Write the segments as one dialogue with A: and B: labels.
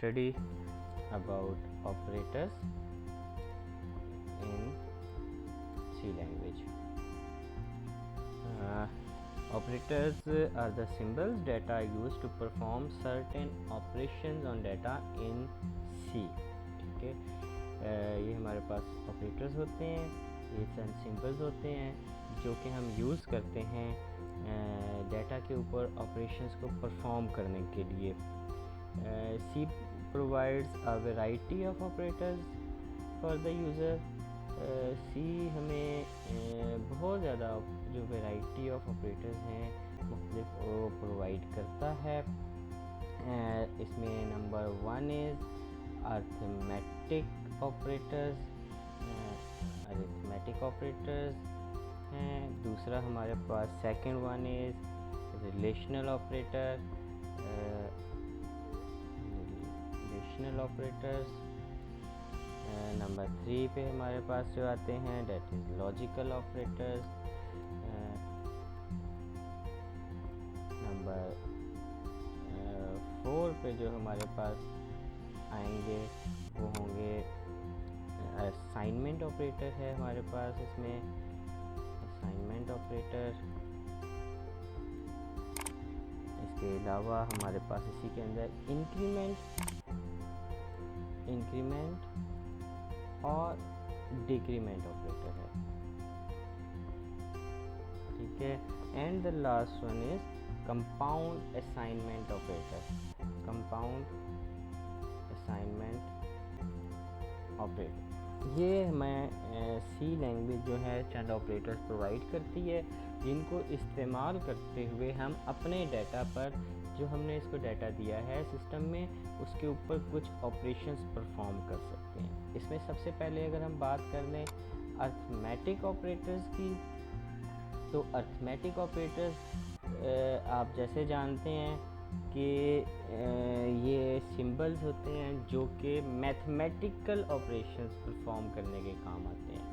A: study about operators in C language. Operators are the symbols that are used to perform certain operations on data in C. ठीक है, ये हमारे पास operators होते हैं, ये चंद symbols होते हैं जो कि हम यूज़ करते हैं डाटा के ऊपर ऑपरेशंस को परफॉर्म करने के लिए. C provides a variety of operators for the user. C हमें बहुत ज़्यादा जो वैरायटी ऑफ ऑपरेटर्स हैं मुख्तलिफ वो प्रोवाइड करता है. इसमें नंबर 1 इज़ अर्थमेटिक ऑपरेटर्स हैं. दूसरा हमारे पास second one is relational operators. Number 3 पे हमारे पास जो आते हैं that is logical operators. Number 4 पे जो हमारे पास आएंगे वो होंगे असाइनमेंट ऑपरेटर है हमारे पास. इसमें असाइनमेंट ऑपरेटर, इसके अलावा हमारे पास इसी के अंदर इंक्रीमेंट और डिक्रीमेंट ऑपरेटर है. ठीक है, and the last one is compound assignment operator. ये हमें सी लैंग्वेज जो है चंद ऑपरेटर्स प्रोवाइड करती है जिनको इस्तेमाल करते हुए हम अपने डाटा पर जो हमने इसको डाटा दिया है सिस्टम में उसके ऊपर कुछ ऑपरेशंस परफॉर्म कर सकते हैं. इसमें सबसे पहले अगर हम बात कर लें अर्थमेटिक ऑपरेटर्स की, तो अर्थमेटिक ऑपरेटर्स आप जैसे जानते हैं कि ये सिंबल्स होते हैं जो कि मैथमेटिकल ऑपरेशंस परफॉर्म करने के काम आते हैं.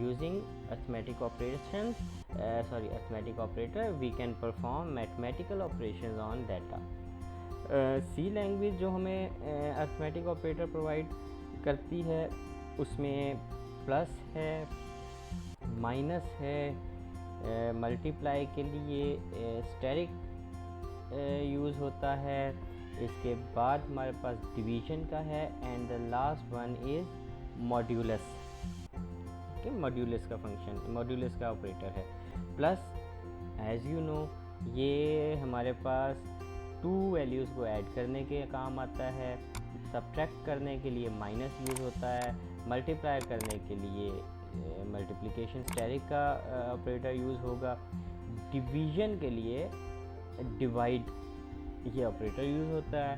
A: Using arithmetic operator we can perform mathematical operations on data. C language जो हमें अर्थमेटिक ऑपरेटर प्रोवाइड करती है उसमें प्लस है, माइनस है, मल्टीप्लाई के लिए स्टेरिक यूज़ होता है. इसके बाद हमारे पास डिवीज़न का है and the last one is modulus. Modulus का फंक्शन, मॉड्यूलस का ऑपरेटर है. प्लस एज यू नो ये हमारे पास 2 वैल्यूज़ को ऐड करने के काम आता है. सब्ट्रैक्ट करने के लिए माइनस यूज़ होता है. मल्टीप्लाई करने के लिए मल्टीप्लिकेशन स्टेरिक का ऑपरेटर यूज़ होगा. डिवीज़न के लिए डिवाइड ये ऑपरेटर यूज़ होता है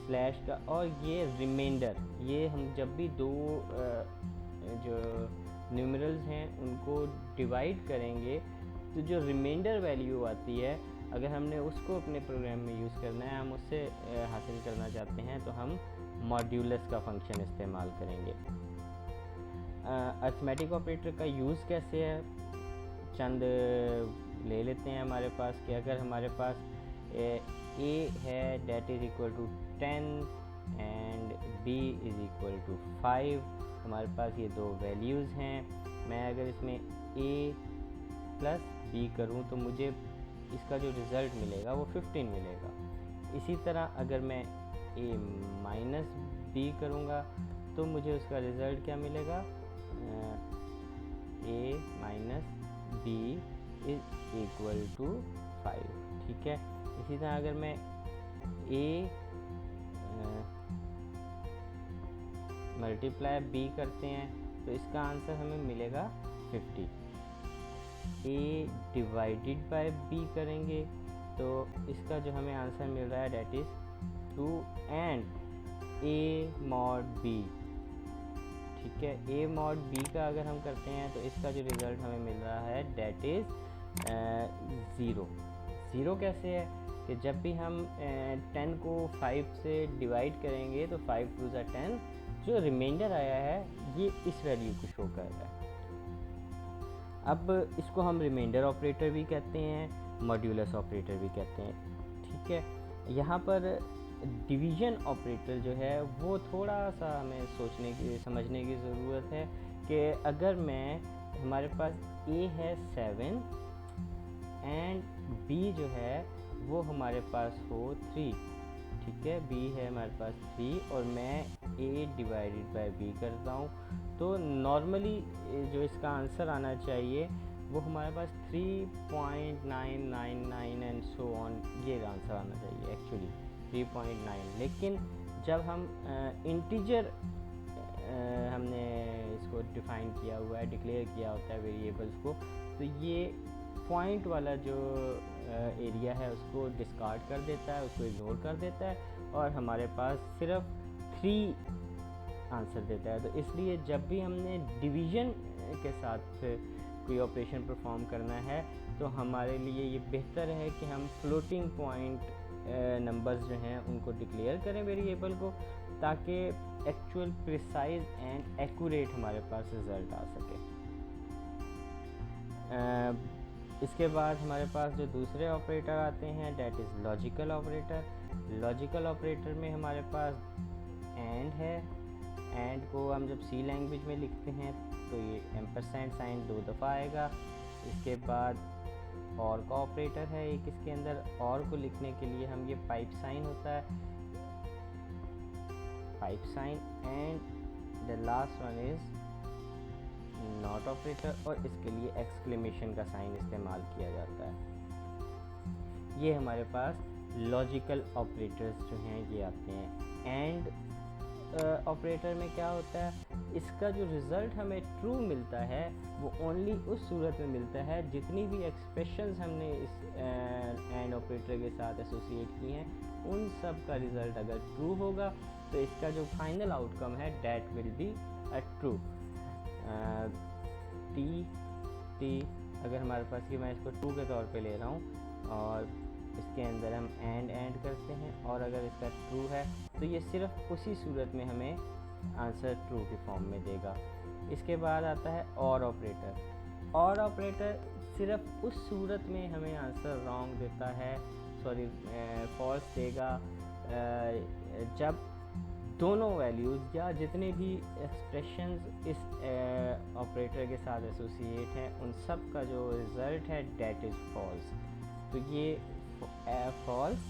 A: स्लैश का. और ये रिमाइंडर, ये हम जब भी दो जो न्यूमरल्स हैं उनको डिवाइड करेंगे तो जो रिमाइंडर वैल्यू आती है अगर हमने उसको अपने प्रोग्राम में यूज़ करना है, हम उससे हासिल करना चाहते हैं तो हम मॉड्यूलस का फंक्शन इस्तेमाल करेंगे. अर्थमेटिक ऑपरेटर का यूज़ कैसे है चंद ले लेते हैं हमारे पास कि अगर हमारे पास a है that is equal to 10 and b is equal to 5. हमारे पास ये दो वैल्यूज़ हैं. मैं अगर इसमें a प्लस b करूँ तो मुझे इसका जो रिज़ल्ट मिलेगा वो 15 मिलेगा. इसी तरह अगर मैं a माइनस b करूँगा तो मुझे उसका रिज़ल्ट क्या मिलेगा, a minus b is equal to 5. ठीक है, इसी तरह अगर मैं a मल्टीप्लाई b करते हैं तो इसका आंसर हमें मिलेगा 50. a डिवाइडेड बाय b करेंगे तो इसका जो हमें आंसर मिल रहा है that is 2 and a mod b. ठीक है, a मॉड b का अगर हम करते हैं तो इसका जो रिज़ल्ट हमें मिल रहा है डेट इज़ 0. कैसे है कि जब भी हम 10 को 5 से डिवाइड करेंगे तो 5 2 10, जो रिमाइंडर आया है ये इस वैल्यू को शो कर रहा है. अब इसको हम रिमाइंडर ऑपरेटर भी कहते हैं, मॉड्यूलस ऑपरेटर भी कहते हैं. ठीक है, यहाँ पर डिवीज़न ऑपरेटर जो है वो थोड़ा सा हमें समझने की ज़रूरत है कि अगर हमारे पास ए है 7 एंड बी जो है वो हमारे पास हो 3, ठीक है, बी है हमारे पास 3 और मैं ए डिवाइडेड बाय बी करता हूँ, तो नॉर्मली जो इसका आंसर आना चाहिए वो हमारे पास 3.999 एंड सो ऑन, ये आंसर आना चाहिए एक्चुअली 3.9। लेकिन जब हम इंटीजर हमने इसको डिफ़ाइन किया हुआ है, डिक्लेयर किया होता है वेरिएबल्स को, तो ये पॉइंट वाला जो एरिया है उसको डिस्कार्ड कर देता है, उसको इग्नोर कर देता है और हमारे पास सिर्फ 3 आंसर देता है। तो इसलिए जब भी हमने डिवीज़न के साथ कोई ऑपरेशन परफॉर्म करना है तो हमारे लिए ये बेहतर है कि हम फ्लोटिंग पॉइंट नंबर्स जो हैं उनको डिक्लेयर करें वेरिएबल को, ताकि एक्चुअल प्रिसाइज एंड एक्यूरेट हमारे पास रिज़ल्ट आ सके। इसके बाद हमारे पास जो दूसरे ऑपरेटर आते हैं that is logical operator. Logical operator में हमारे पास एंड है, एंड को हम जब सी लैंग्वेज में लिखते हैं तो ये एम्परसेंड साइन 2 दफ़ा आएगा। इसके बाद और का ऑपरेटर है एक, इसके अंदर और को लिखने के लिए हम ये पाइप साइन होता है, pipe sign, and the last one is not operator और इसके लिए एक्सक्लेमेशन का साइन इस्तेमाल किया जाता है। ये हमारे पास लॉजिकल ऑपरेटर्स जो हैं ये आते हैं। एंड ऑपरेटर में क्या होता है, इसका जो रिज़ल्ट हमें ट्रू मिलता है वो ओनली उस सूरत में मिलता है जितनी भी एक्सप्रेशंस हमने इस एंड ऑपरेटर के साथ एसोसिएट की हैं उन सब का रिज़ल्ट अगर ट्रू होगा तो इसका जो फाइनल आउटकम है that will be a true. T अगर हमारे पास कि मैं इसको ट्रू के तौर पे ले रहा हूँ और इसके अंदर हम एंड करते हैं और अगर इसका ट्रू है तो ये सिर्फ उसी सूरत में हमें आंसर ट्रू की फॉर्म में देगा। इसके बाद आता है और ऑपरेटर। और ऑपरेटर सिर्फ उस सूरत में हमें आंसर रॉन्ग देता है, फॉल्स देगा जब दोनों वैल्यूज़ या जितने भी एक्सप्रेशंस इस ऑपरेटर के साथ एसोसिएट हैं उन सब का जो रिज़ल्ट है डैट इज़ फॉल्स। तो ये फॉल्स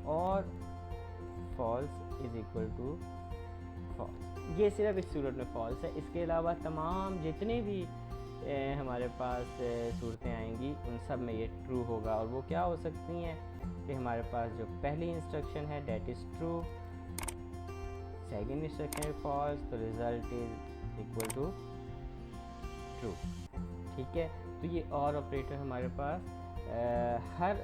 A: और false is equal to false, ये सिर्फ इस सूरत में फॉल्स है। इसके अलावा तमाम जितने भी हमारे पास सूरतें आएंगी उन सब में ये ट्रू होगा। और वो क्या हो सकती हैं कि हमारे पास जो पहली इंस्ट्रक्शन है that is true, second instruction false, तो result is equal to true, ठीक है। तो ये और ऑपरेटर हमारे पास हर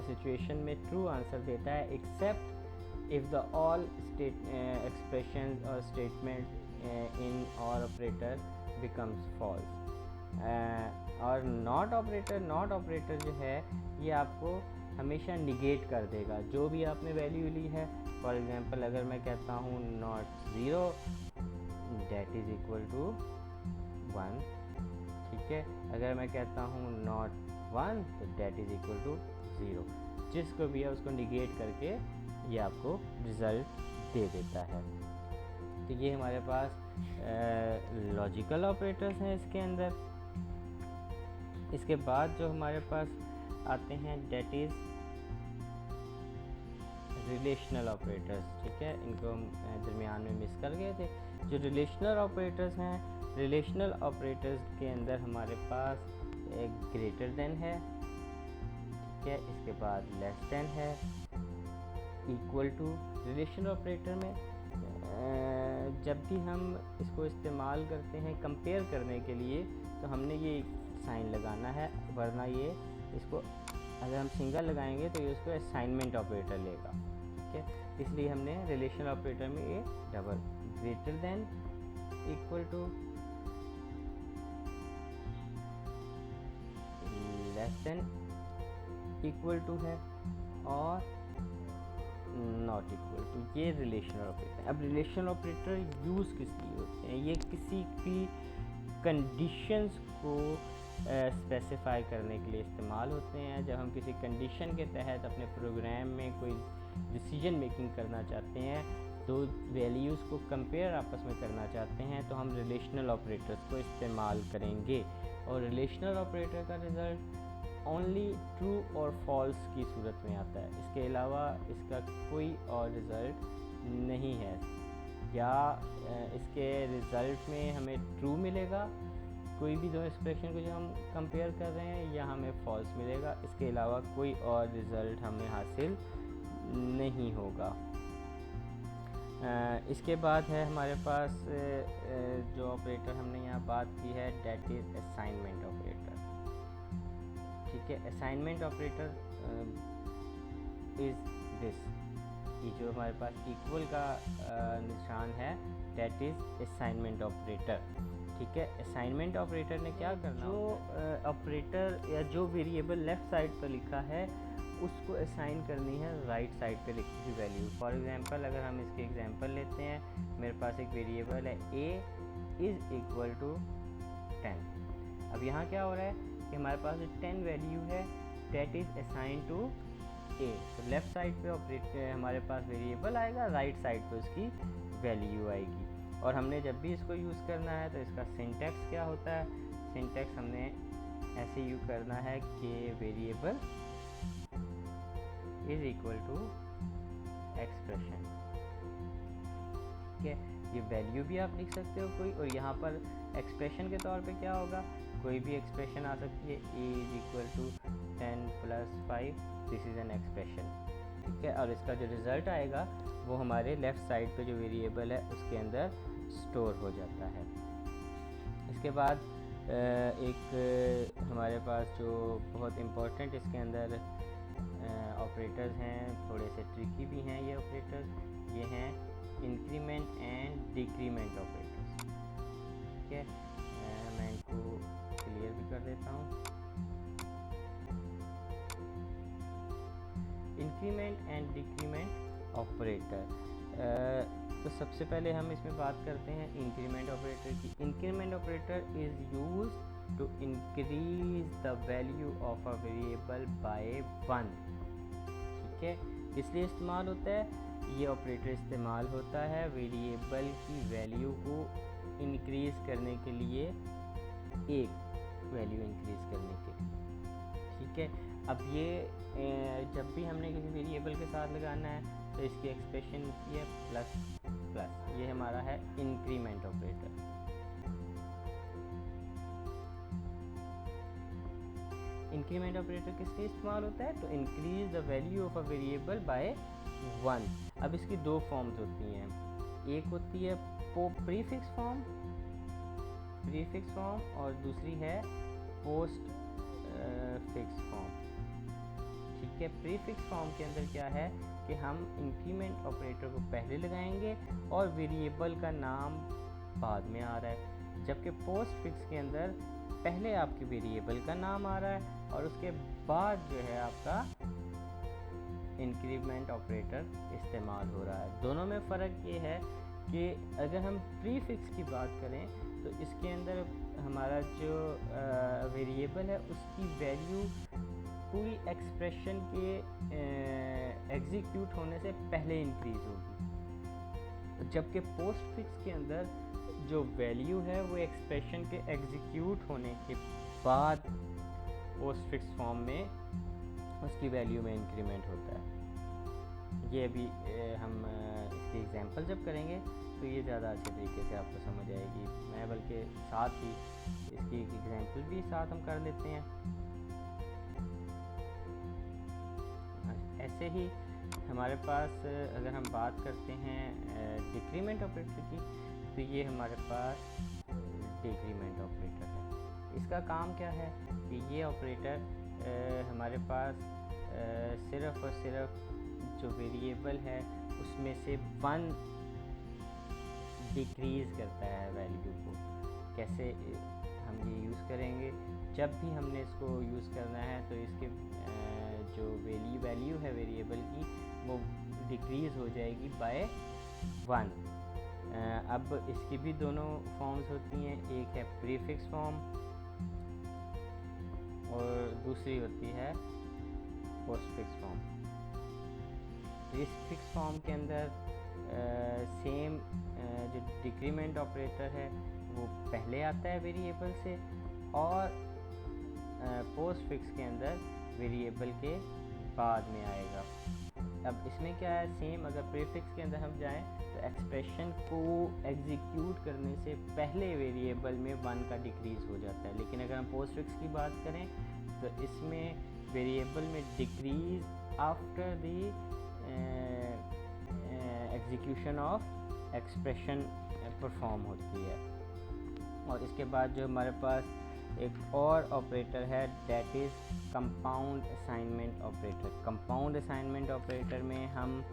A: सिचुएशन में ट्रू आंसर देता है except if the all expressions or statements in OR operator becomes false। और नॉट ऑपरेटर जो है ये आपको हमेशा निगेट कर देगा जो भी आपने वैल्यू ली है। फॉर एग्जांपल अगर मैं कहता हूँ not 0 that is equal to 1, ठीक है। अगर मैं कहता हूँ नॉट 1 तो डैट इज़ इक्वल टू 0, जिसको भी है उसको निगेट करके ये आपको रिज़ल्ट दे देता है। तो ये हमारे पास लॉजिकल ऑपरेटर्स हैं इसके अंदर। इसके बाद जो हमारे पास आते हैं डैट इज़ रिलेशनल ऑपरेटर्स, ठीक है। इनको हम दरमियान में मिस कर गए थे। जो रिलेशनल ऑपरेटर्स हैं, रिलेशनल ऑपरेटर्स के अंदर हमारे पास एक ग्रेटर देन है, ठीक है। इसके बाद लेस देन है, इक्वल टू। रिलेशनल ऑपरेटर में जब भी हम इसको इस्तेमाल करते हैं कंपेयर करने के लिए तो हमने ये साइन लगाना है, वरना ये इसको अगर हम सिंगल लगाएंगे तो ये उसको असाइनमेंट ऑपरेटर लेगा, ठीक है। इसलिए हमने रिलेशनल ऑपरेटर में ये double greater than, equal to, less than, equal to है और नॉट इक्वल टू, ये रिलेशनल ऑपरेटर। अब रिलेशनल ऑपरेटर यूज़ किस लिए होते हैं? ये किसी की कंडीशंस को स्पेसिफाई करने के लिए इस्तेमाल होते हैं। जब हम किसी कंडीशन के तहत अपने प्रोग्राम में कोई डिसीजन मेकिंग करना चाहते हैं, तो वैल्यूज़ को कंपेयर आपस में करना चाहते हैं, तो हम रिलेशनल ऑपरेटर्स को इस्तेमाल करेंगे। और रिलेशनल ऑपरेटर का रिज़ल्ट ओनली ट्रू और फॉल्स की सूरत में आता है, इसके अलावा इसका कोई और रिज़ल्ट नहीं है। या इसके रिज़ल्ट में हमें ट्रू मिलेगा कोई भी दो एक्सप्रेशन को जो हम कंपेयर कर रहे हैं, या हमें फॉल्स मिलेगा, इसके अलावा कोई और रिज़ल्ट हमें हासिल नहीं होगा। इसके बाद है हमारे पास जो ऑपरेटर हमने यहाँ बात की है, डेट इज़ असाइनमेंट ऑपरेटर। ठीक है, असाइनमेंट ऑपरेटर इज़ दिस, ये जो हमारे पास इक्वल का निशान है, डेट इज़ असाइनमेंट ऑपरेटर। ठीक है, असाइनमेंट ऑपरेटर ने क्या करना, जो ऑपरेटर या जो वेरिएबल लेफ़्ट साइड पर लिखा है उसको असाइन करनी है राइट साइड पे लिखी हुई वैल्यू। फॉर एग्जांपल अगर हम इसके एग्जांपल लेते हैं, मेरे पास एक वेरिएबल है a इज़ इक्वल टू 10। अब यहाँ क्या हो रहा है कि हमारे पास 10 वैल्यू है, that is assign to a। तो लेफ़्ट साइड पे ऑपरेट हमारे पास वेरिएबल आएगा, राइट साइड पे उसकी वैल्यू आएगी। और हमने जब भी इसको यूज़ करना है तो इसका सिंटैक्स क्या होता है, सिंटैक्स हमने ऐसे यूज़ करना है कि variable is equal to expression. ठीक है, ये वैल्यू भी आप लिख सकते हो कोई, और यहाँ पर एक्सप्रेशन के तौर पे क्या होगा, कोई भी एक्सप्रेशन आ सकती है, a is equal to 10 + 5, this is an expression. ठीक है, और इसका जो रिज़ल्ट आएगा वो हमारे लेफ़्ट साइड पे जो वेरिएबल है उसके अंदर स्टोर हो जाता है। इसके बाद एक हमारे पास जो बहुत इम्पोर्टेंट इसके अंदर ऑपरेटर्स हैं, थोड़े से ट्रिकी भी हैं ये ऑपरेटर्स, ये हैं इंक्रीमेंट एंड डिक्रीमेंट ऑपरेटर्स। ठीक है, मैं इनको क्लियर भी कर देता हूँ। इंक्रीमेंट एंड डिक्रीमेंट ऑपरेटर, तो सबसे पहले हम इसमें बात करते हैं इंक्रीमेंट ऑपरेटर की। Increment operator is used to increase the value of a variable by 1। ठीक है, इसलिए इस्तेमाल होता है, ये ऑपरेटर इस्तेमाल होता है वेरिएबल की वैल्यू को इंक्रीज़ करने के लिए, एक वैल्यू इंक्रीज़ करने के लिए। ठीक है, अब ये जब भी हमने किसी वेरिएबल के साथ लगाना है तो इसकी एक्सप्रेशन होती है प्लस प्लस, ये हमारा है इंक्रीमेंट ऑपरेटर। इंक्रीमेंट ऑपरेटर किस लिए इस्तेमाल होता है, तो increase the value of a variable by 1। अब इसकी दो फॉर्म्स होती हैं, एक होती है प्रीफिक्स फॉर्म और दूसरी है पोस्ट फिक्स फॉर्म। ठीक है, प्रीफिक्स फॉर्म के अंदर क्या है कि हम इंक्रीमेंट ऑपरेटर को पहले लगाएंगे और वेरिएबल का नाम बाद में आ रहा है, जबकि पोस्ट फिक्स के अंदर पहले आपके वेरिएबल का नाम आ रहा है और उसके बाद जो है आपका इंक्रीमेंट ऑपरेटर इस्तेमाल हो रहा है। दोनों में फ़र्क ये है कि अगर हम प्रीफिक्स की बात करें तो इसके अंदर हमारा जो वेरिएबल है उसकी वैल्यू पूरी एक्सप्रेशन के एग्जीक्यूट होने से पहले इंक्रीज़ होगी, जबकि पोस्ट फिक्स के अंदर जो वैल्यू है वो एक्सप्रेशन के एग्जीक्यूट होने के बाद पोस्ट फिक्स फॉर्म में उसकी वैल्यू में इंक्रीमेंट होता है। ये अभी हम इसकी एग्जांपल जब करेंगे तो ये ज़्यादा अच्छे तरीके से आपको समझ आएगी। मैं बल्कि साथ ही इसकी एक एग्जांपल भी साथ हम कर लेते हैं। ऐसे ही हमारे पास अगर हम बात करते हैं डिक्रीमेंट ऑपरेटर की, तो ये हमारे पास डिक्रीमेंट ऑपरेटर है। इसका काम क्या है कि ये ऑपरेटर हमारे पास सिर्फ़ और सिर्फ जो वेरिएबल है उसमें से 1 डिक्रीज़ करता है वैल्यू को। कैसे हम ये यूज़ करेंगे, जब भी हमने इसको यूज़ करना है तो इसके जो वैल्यू है वेरिएबल की वो डिक्रीज़ हो जाएगी बाय 1। अब इसकी भी दोनों फॉर्म्स होती हैं, एक है प्रीफिक्स फॉर्म और दूसरी होती है पोस्ट फिक्स फॉर्म। तो इस फिक्स फॉर्म के अंदर सेम जो डिक्रीमेंट ऑपरेटर है वो पहले आता है वेरिएबल से, और पोस्ट फिक्स के अंदर वेरिएबल के बाद में आएगा। अब इसमें क्या है, सेम अगर प्रीफिक्स के अंदर हम जाएं तो एक्सप्रेशन को एग्जीक्यूट करने से पहले वेरिएबल में 1 का डिक्रीज़ हो जाता है, लेकिन अगर हम पोस्ट फिक्स की बात करें तो इसमें वेरिएबल में decrease after the execution of expression perform होती है। और इसके बाद जो हमारे पास एक और ऑपरेटर है that is compound assignment operator. Compound assignment operator में हम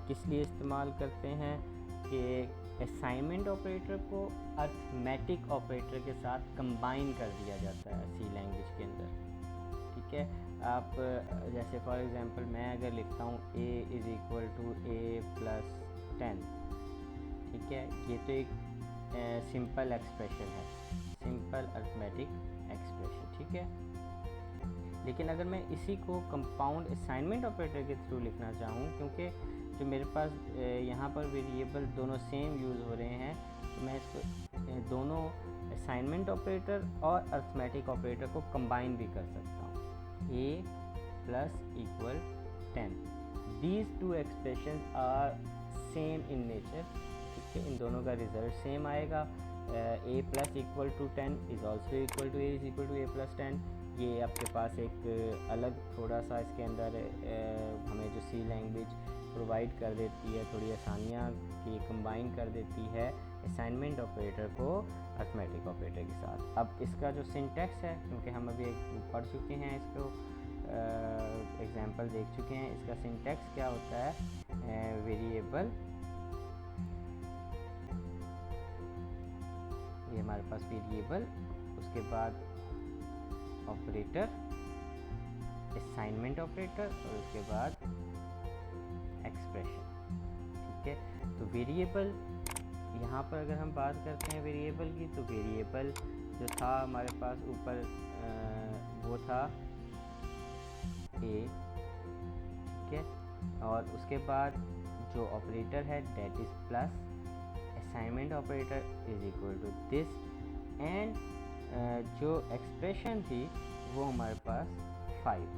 A: किस लिए इस्तेमाल करते हैं कि असाइनमेंट ऑपरेटर को अर्थमेटिक ऑपरेटर के साथ कंबाइन कर दिया जाता है सी लैंग्वेज के अंदर। ठीक है, आप जैसे फॉर एग्जांपल मैं अगर लिखता हूँ a is equal to a plus 10, ठीक है, ये तो एक सिंपल एक्सप्रेशन है, सिंपल अर्थमेटिक एक्सप्रेशन। ठीक है, लेकिन अगर मैं इसी को कंपाउंड असाइनमेंट ऑपरेटर के थ्रू लिखना चाहूँ, क्योंकि जो मेरे पास यहाँ पर वेरिएबल दोनों सेम यूज़ हो रहे हैं, तो मैं इसको दोनों असाइनमेंट ऑपरेटर और अर्थमेटिक ऑपरेटर को कंबाइन भी कर सकता हूँ। a plus equal 10, these two expression are same in nature. ठीक है, इन दोनों का रिजल्ट सेम आएगा। a plus equal to 10 is also equal to a is equal to a plus 10। ये आपके पास एक अलग थोड़ा सा इसके अंदर हमें जो सी लैंग्वेज प्रोवाइड कर देती है, थोड़ी आसानियाँ की कंबाइन कर देती है असाइनमेंट ऑपरेटर को अर्थमेटिक ऑपरेटर के साथ। अब इसका जो सिंटैक्स है, क्योंकि हम अभी पढ़ चुके हैं इसको, एग्जांपल देख चुके हैं, इसका सिंटैक्स क्या होता है, वेरिएबल, ये हमारे पास वेरिएबल, उसके बाद ऑपरेटर, असाइनमेंट ऑपरेटर, और उसके बाद एक्सप्रेशन। ठीक है, तो वेरिएबल यहाँ पर अगर हम बात करते हैं वेरिएबल की, तो वेरिएबल जो था हमारे पास ऊपर वो था a। ठीक है, और उसके बाद जो ऑपरेटर है that is plus, assignment operator is equal to this, and जो एक्सप्रेशन थी वो हमारे पास 5।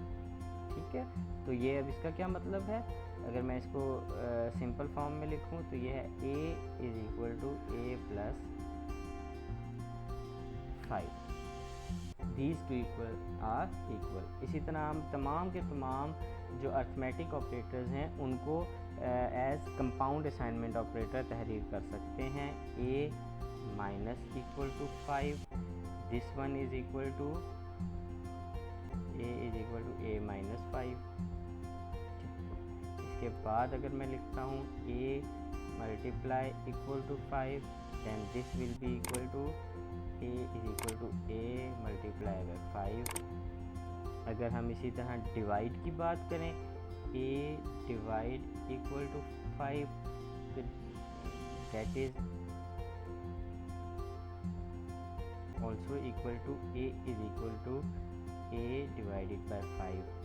A: ठीक है, तो ये अब इसका क्या मतलब है, अगर मैं इसको सिंपल फॉर्म में लिखूं तो ये है a is equal to a plus 5, these two equal are equal. इसी तरह हम तमाम के तमाम जो अर्थमेटिक ऑपरेटर्स हैं उनको एज कंपाउंड असाइनमेंट ऑपरेटर तहरीर कर सकते हैं। a minus equal to 5, this one is equal to a is equal to a minus 5। इसके बाद अगर मैं लिखता हूँ a multiply equal to 5, then this will be equal to a is equal to a multiply by 5। अगर हम इसी तरह डिवाइड की बात करें, a डिवाइड इक्वल टू 5, तो that is also equal to a is equal to a divided by 5।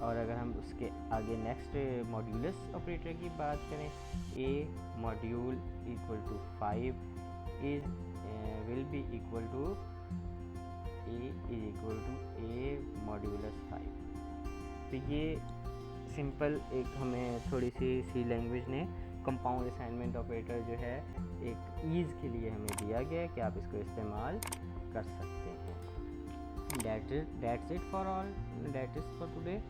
A: और अगर हम उसके आगे नेक्स्ट मॉड्यूलस ऑपरेटर की बात करें, a module equal to 5 is will be equal to a is equal to a modulus 5। तो ये सिंपल एक हमें थोड़ी सी लैंग्वेज ने कंपाउंड असाइनमेंट ऑपरेटर जो है एक ईज़ के लिए हमें दिया गया है कि आप इसको इस्तेमाल कर सकते हैं। That's it for all. That is for today.